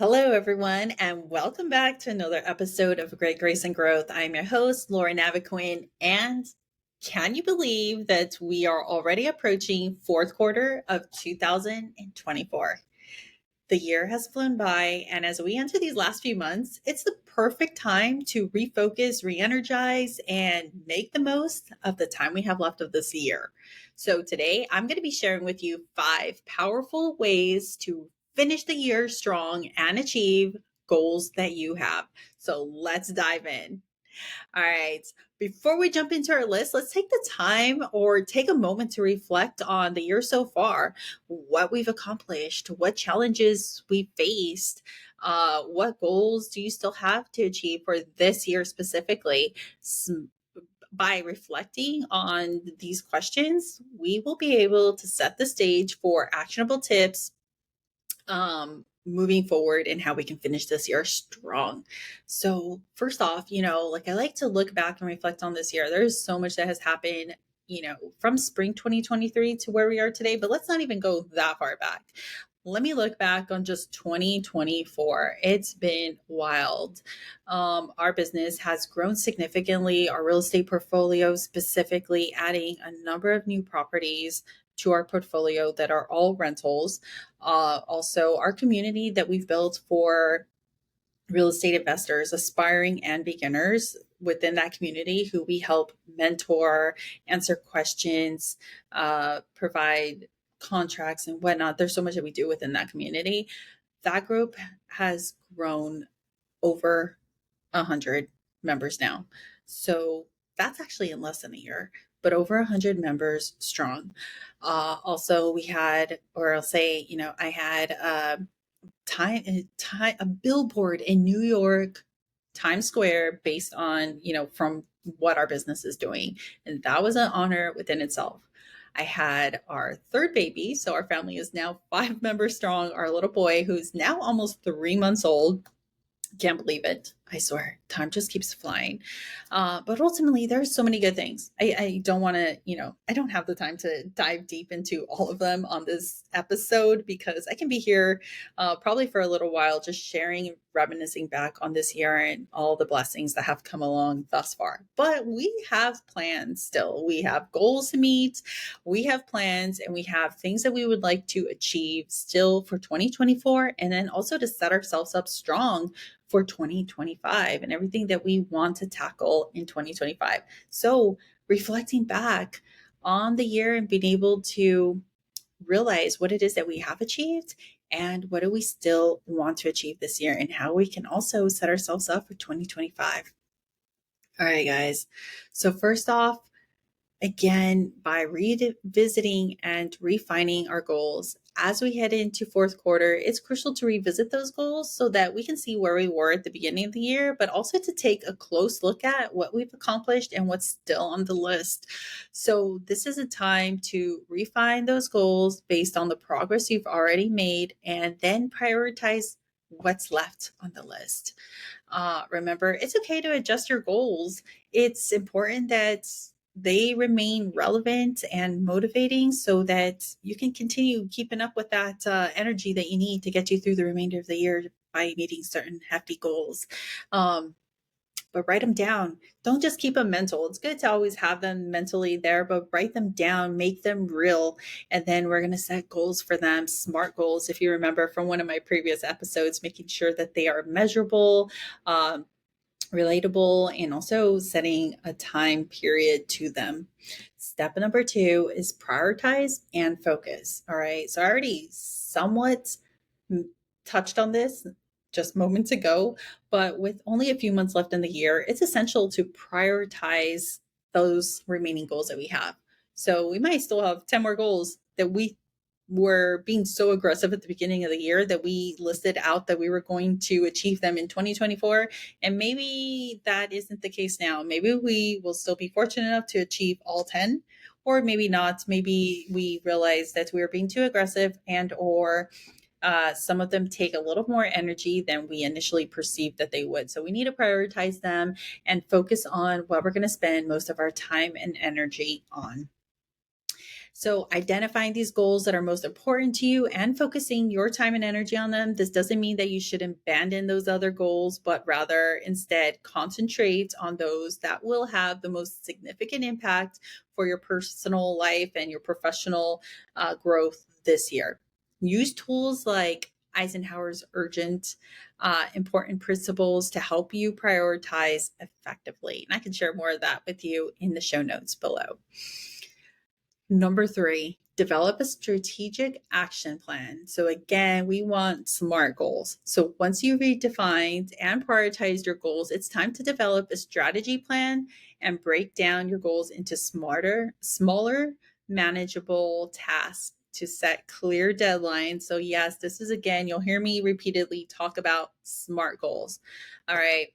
Hello, everyone, and welcome back to another episode of Great Grace and Growth. I'm your host, Laura Naviquin, and can you believe that we are already approaching fourth quarter of 2024? The year has flown by, and as we enter these last few months, it's the perfect time to refocus, re-energize, and make the most of the time we have left of this year. So today, I'm going to be sharing with you 5 powerful ways to finish the year strong and achieve goals that you have. So let's dive in. All right. Before we jump into our list, let's take the time or take a moment to reflect on the year so far, what we've accomplished, what challenges we faced, what goals do you still have to achieve for this year specifically. By reflecting on these questions, we will be able to set the stage for actionable tips moving forward and how we can finish this year strong. So, first off, I like to look back and reflect on this year. There's so much that has happened, from spring 2023 to where we are today, but let's not even go that far back. Let me look back on just 2024. It's been wild. Our business has grown significantly, our real estate portfolio specifically, adding a number of new properties to our portfolio that are all rentals. Also, our community that we've built for real estate investors, aspiring and beginners within that community, who we help mentor, answer questions, provide contracts and whatnot. There's so much that we do within that community. That group has grown over 100 members now. So that's actually in less than a year, but over 100 members strong. Also, we had, or I'll say, I had a billboard in New York, Times Square, based on, from what our business is doing. And that was an honor within itself. I had our third baby. So our family is now 5 members strong. Our little boy, who's now almost 3 months old. Can't believe it. I swear, time just keeps flying. But ultimately, there's so many good things. I don't want to, I don't have the time to dive deep into all of them on this episode, because I can be here probably for a little while, just sharing, reminiscing back on this year and all the blessings that have come along thus far. But we have plans still. We have goals to meet. We have plans, and we have things that we would like to achieve still for 2024. And then also to set ourselves up strong for 2025 and everything that we want to tackle in 2025. So reflecting back on the year and being able to realize what it is that we have achieved and what do we still want to achieve this year, and how we can also set ourselves up for 2025. All right, guys. So first off, again, by revisiting and refining our goals as we head into fourth quarter, it's crucial to revisit those goals so that we can see where we were at the beginning of the year, but also to take a close look at what we've accomplished and what's still on the list. So this is a time to refine those goals based on the progress you've already made, and then prioritize what's left on the list. Remember, it's okay to adjust your goals. It's important that they remain relevant and motivating so that you can continue keeping up with that energy that you need to get you through the remainder of the year by meeting certain hefty goals. But write them down. Don't just keep them mental. It's good to always have them mentally there, but write them down, make them real. And then we're going to set goals for them, SMART goals. If you remember from one of my previous episodes, making sure that they are measurable, relatable, and also setting a time period to them. Step number 2 is prioritize and focus. All right. So I already somewhat touched on this just moments ago, but with only a few months left in the year, it's essential to prioritize those remaining goals that we have. So we might still have 10 more goals that we were being so aggressive at the beginning of the year that we listed out that we were going to achieve them in 2024. And maybe that isn't the case now. Maybe we will still be fortunate enough to achieve all 10, or maybe not. Maybe we realize that we were being too aggressive, and or some of them take a little more energy than we initially perceived that they would. So we need to prioritize them and focus on what we're going to spend most of our time and energy on. So, identifying these goals that are most important to you and focusing your time and energy on them. This doesn't mean that you should abandon those other goals, but rather instead concentrate on those that will have the most significant impact for your personal life and your professional growth this year. Use tools like Eisenhower's urgent, important principles to help you prioritize effectively. And I can share more of that with you in the show notes below. Number 3, develop a strategic action plan. So again, we want SMART goals. So once you've redefined and prioritized your goals, it's time to develop a strategy plan and break down your goals into smaller, manageable tasks to set clear deadlines. So yes, this is again, you'll hear me repeatedly talk about SMART goals. All right.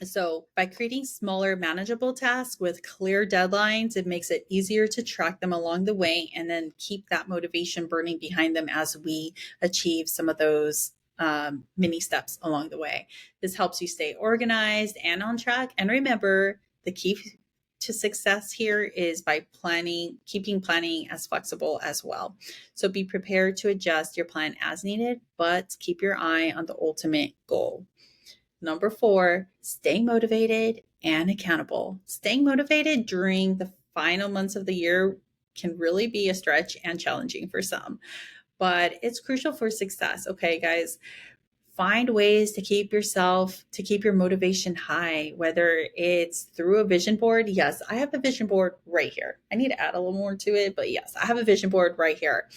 So, by creating smaller, manageable tasks with clear deadlines, it makes it easier to track them along the way and then keep that motivation burning behind them as we achieve some of those mini steps along the way. This helps you stay organized and on track. And remember, the key to success here is by keeping planning as flexible as well. So, be prepared to adjust your plan as needed, but keep your eye on the ultimate goal. Number 4, stay motivated and accountable. Staying motivated during the final months of the year can really be a stretch and challenging for some, but it's crucial for success. Okay, guys, find ways to keep your motivation high, whether it's through a vision board. Yes, I have a vision board right here. I need to add a little more to it, but yes, I have a vision board right here.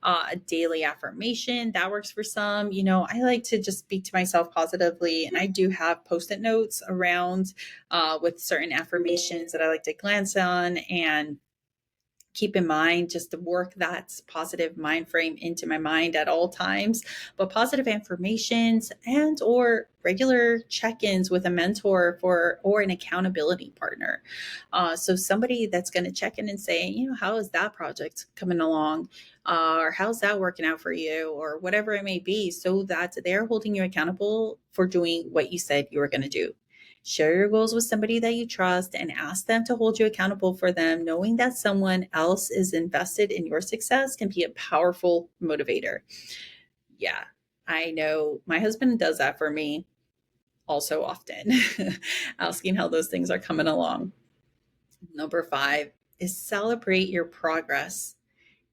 A daily affirmation that works for some. I like to just speak to myself positively, and I do have post-it notes around with certain affirmations that I like to glance on and keep in mind, just to work that positive mind frame into my mind at all times. But positive affirmations and or regular check-ins with a mentor or an accountability partner. So somebody that's going to check in and say, how is that project coming along? Or how's that working out for you? Or whatever it may be, so that they're holding you accountable for doing what you said you were going to do. Share your goals with somebody that you trust and ask them to hold you accountable for them. Knowing that someone else is invested in your success can be a powerful motivator. Yeah, I know my husband does that for me also often, asking how those things are coming along. Number 5 is celebrate your progress.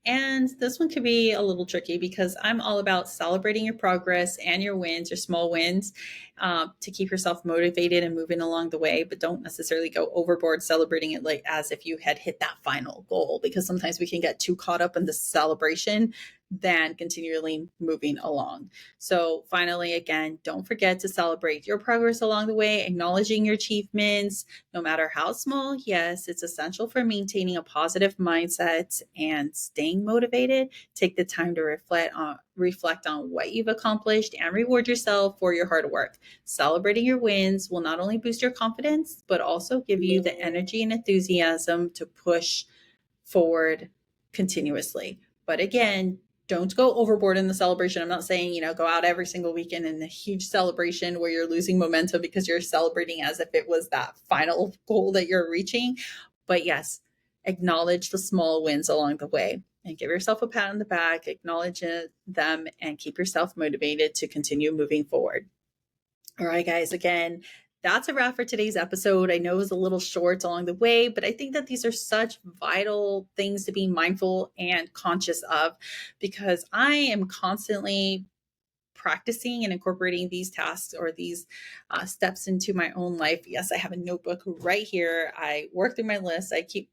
And this one could be a little tricky because I'm all about celebrating your progress and your wins, your small wins, to keep yourself motivated and moving along the way, but don't necessarily go overboard celebrating it like as if you had hit that final goal, because sometimes we can get too caught up in the celebration than continually moving along. So finally, again, don't forget to celebrate your progress along the way, acknowledging your achievements, no matter how small. Yes, it's essential for maintaining a positive mindset and staying motivated. Take the time to reflect on what you've accomplished and reward yourself for your hard work. Celebrating your wins will not only boost your confidence, but also give you the energy and enthusiasm to push forward continuously. But again, don't go overboard in the celebration. I'm not saying, go out every single weekend in a huge celebration where you're losing momentum because you're celebrating as if it was that final goal that you're reaching. But yes, acknowledge the small wins along the way and give yourself a pat on the back, acknowledge them, and keep yourself motivated to continue moving forward. All right, guys, again, that's a wrap for today's episode. I know it was a little short along the way, but I think that these are such vital things to be mindful and conscious of, because I am constantly practicing and incorporating these tasks or these steps into my own life. Yes, I have a notebook right here. I work through my list. I keep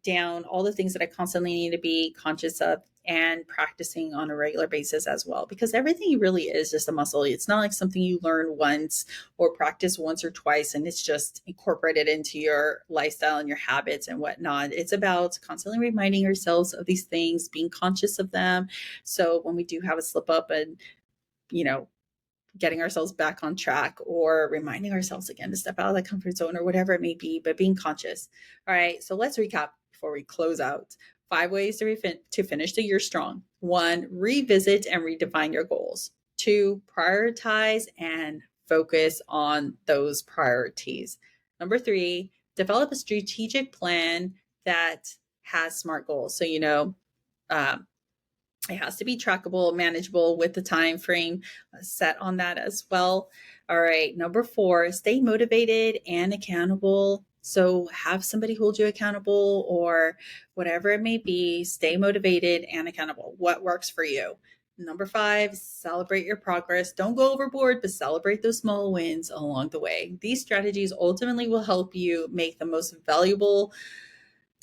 down all the things that I constantly need to be conscious of and practicing on a regular basis as well, because everything really is just a muscle. It's not like something you learn once or practice once or twice and it's just incorporated into your lifestyle and your habits and whatnot. It's about constantly reminding ourselves of these things, being conscious of them. So when we do have a slip up and getting ourselves back on track or reminding ourselves again to step out of the comfort zone or whatever it may be, but being conscious. All right, so let's recap before we close out. 5 ways to finish the year strong. 1, revisit and redefine your goals. 2, prioritize and focus on those priorities. Number 3, develop a strategic plan that has SMART goals. So, um, it has to be trackable, manageable with the time frame set on that as well. All right, number 4, stay motivated and accountable. So have somebody hold you accountable or whatever it may be. Stay motivated and accountable. What works for you? Number 5, celebrate your progress. Don't go overboard, but celebrate those small wins along the way. These strategies ultimately will help you make the most valuable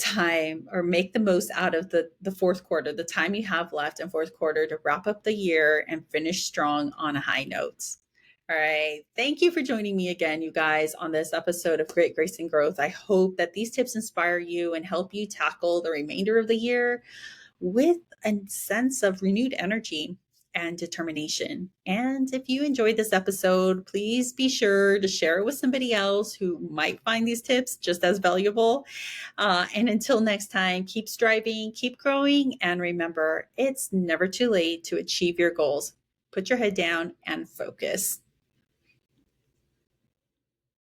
time or make the most out of the fourth quarter, the time you have left in fourth quarter to wrap up the year and finish strong on a high note. All right. Thank you for joining me again, you guys, on this episode of Great Grace and Growth. I hope that these tips inspire you and help you tackle the remainder of the year with a sense of renewed energy and determination. And if you enjoyed this episode, please be sure to share it with somebody else who might find these tips just as valuable. And until next time, keep striving, keep growing, and remember, it's never too late to achieve your goals. Put your head down and focus.